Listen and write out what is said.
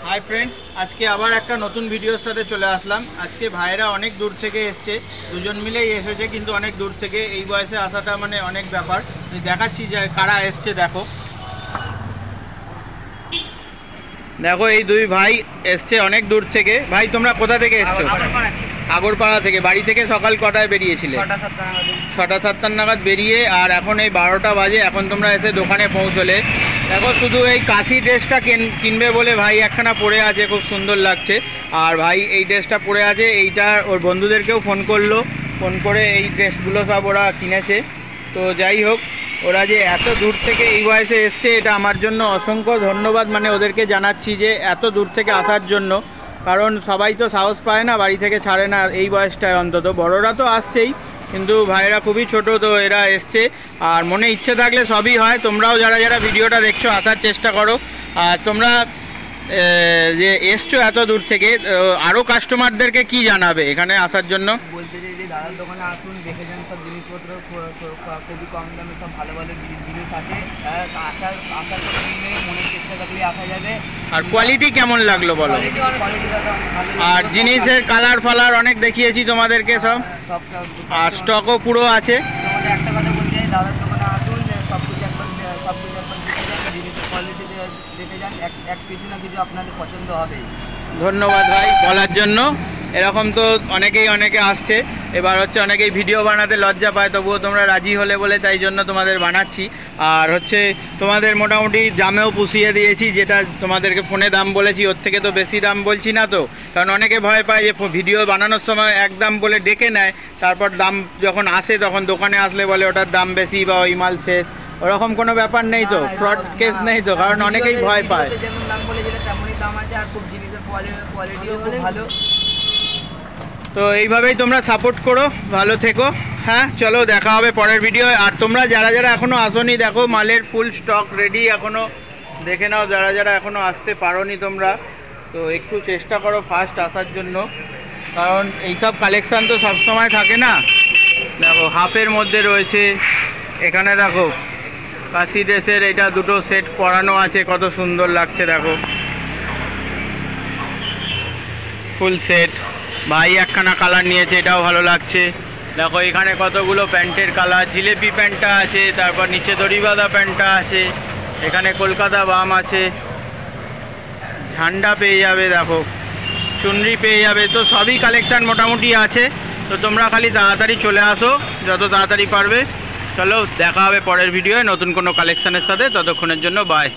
Hi friends आज के आबार एक नतून भिडियोर साथे चले आसलाम। आज के भाईरा अनेक दूर थेके एसेछे, दुजन मिलेई एसेछे किन्तु अनेक दूर थेके एई बयसे आसाटा माने अनेक ब्यापार। देखाच्छि जे कारा एसेछे। देखो देखो এই দুই ভাই এসছে অনেক দূর থেকে। ভাই তোমরা কোথা থেকে এসছো? আগরপাড়া থেকে। বাড়ি থেকে সকাল কটায় বেরিয়েছিলে? 6টা-7টা নাগাদ বেরিয়ে আর এখন এই 12টা বাজে। এখন তোমরা এসে দোকানে পৌঁছলে। দেখো শুধু এই কাশি ড্রেসটা কিনবে বলে ভাই একখানা পরে আছে, খুব সুন্দর লাগছে। আর ভাই এই ড্রেসটা পরে আছে, এইটা ওর বন্ধুদেরকেও ফোন করলো, ফোন করে এই ড্রেসগুলো সব ওরা কিনেছে। তো যাই হোক, ওরা যে এত দূর থেকে এই বয়সে এসছে এটা আমার জন্য অসংখ্য ধন্যবাদ মানে ওদেরকে জানাচ্ছি যে এত দূর থেকে আসার জন্য। কারণ সবাই তো সাহস পায় না, বাড়ি থেকে ছাড়ে না এই বয়সটায়। অন্তত বড়রা তো আসছেই, কিন্তু ভাইয়েরা খুবই ছোট, তো এরা এসছে। আর মনে ইচ্ছে থাকলে সবই হয়। তোমরাও যারা যারা ভিডিওটা দেখছো আসার চেষ্টা করো। আর তোমরা যে এসছো এত দূর থেকে, আরও কাস্টমারদেরকে কি জানাবে এখানে আসার জন্য? বলতে চাই যে দাদার দোকানে আসুন, দেখে যান সব জিনিসপত্র খুবই কম দামে সব ভালো ভালো জিনিস আছে। আসার কোনো দিন নেই, মনের চেষ্টা থাকলে আসা যাবে। আর কোয়ালিটি কেমন লাগলো বলো? আর জিনিসের কালার ফালার অনেক দেখিয়েছি তোমাদেরকে সব, আর স্টকও পুরো আছে। তোমাদের একটা কথা বলতে চাই, দাদার দোকানে আসুন, সব কিছু একবার জিনিসের কোয়ালিটি দেখে যান, এক কিছু না কিছু আপনাদের পছন্দ হবেই। ধন্যবাদ ভাই বলার জন্য। এরকম তো অনেকে আসছে। এবার হচ্ছে অনেকেই ভিডিও বানাতে লজ্জা পায়, তবুও তোমরা রাজি হলে বলে তাই জন্য তোমাদের বানাচ্ছি। আর হচ্ছে তোমাদের মোটামুটি দামেও পুষিয়ে দিয়েছি, যেটা তোমাদেরকে ফোনে দাম বলেছি ওর থেকে তো বেশি দাম বলছি না। তো কারণ অনেকে ভয় পায় যে ভিডিও বানানোর সময় এক দাম বলে ডেকে নেয়, তারপর দাম যখন আসে তখন দোকানে আসলে বলে ওটার দাম বেশি বা ওই মাল শেষ। ওরকম কোনো ব্যাপার নেই তো, ফ্রড কেস নেই তো, কারণ অনেকেই ভয় পায়। যেমন দাম বলেছিল তেমনই দাম আছে, আর খুব জিনিসের কোয়ালিটিও খুব ভালো। তো এইভাবেই তোমরা সাপোর্ট করো, ভালো থেকো। হ্যাঁ চলো, দেখা হবে পরের ভিডিও। আর তোমরা যারা যারা এখনও আসোনি, দেখো মালের ফুল স্টক রেডি, এখনও দেখে নাও। যারা যারা এখনও আসতে পারোনি তোমরা, তো একটু চেষ্টা করো ফার্স্ট আসার জন্য, কারণ এইসব কালেকশান তো সবসময় থাকে না। দেখো হাফের মধ্যে রয়েছে, এখানে দেখো কাশি ড্রেসের এটা দুটো সেট পরানো আছে, কত সুন্দর লাগছে। দেখো ফুল সেট। ভাই একখানা কালার নিয়েছে, এটাও ভালো লাগছে। দেখো এখানে কতগুলো প্যান্টের কালার, জিলেপি প্যান্টটা আছে, তারপর নিচে দড়িবাঁধা প্যান্টটা আছে, এখানে কলকাতা বাম আছে, ঝান্ডা পেয়ে যাবে, দেখো চুনরি পেয়ে যাবে। তো সবই কালেকশান মোটামুটি আছে। তো তোমরা খালি তাড়াতাড়ি চলে আসো, যত তাড়াতাড়ি পারবে। চলো দেখা হবে পরের ভিডিওয় নতুন কোনো কালেকশানের সাথে। ততক্ষণের জন্য বাই।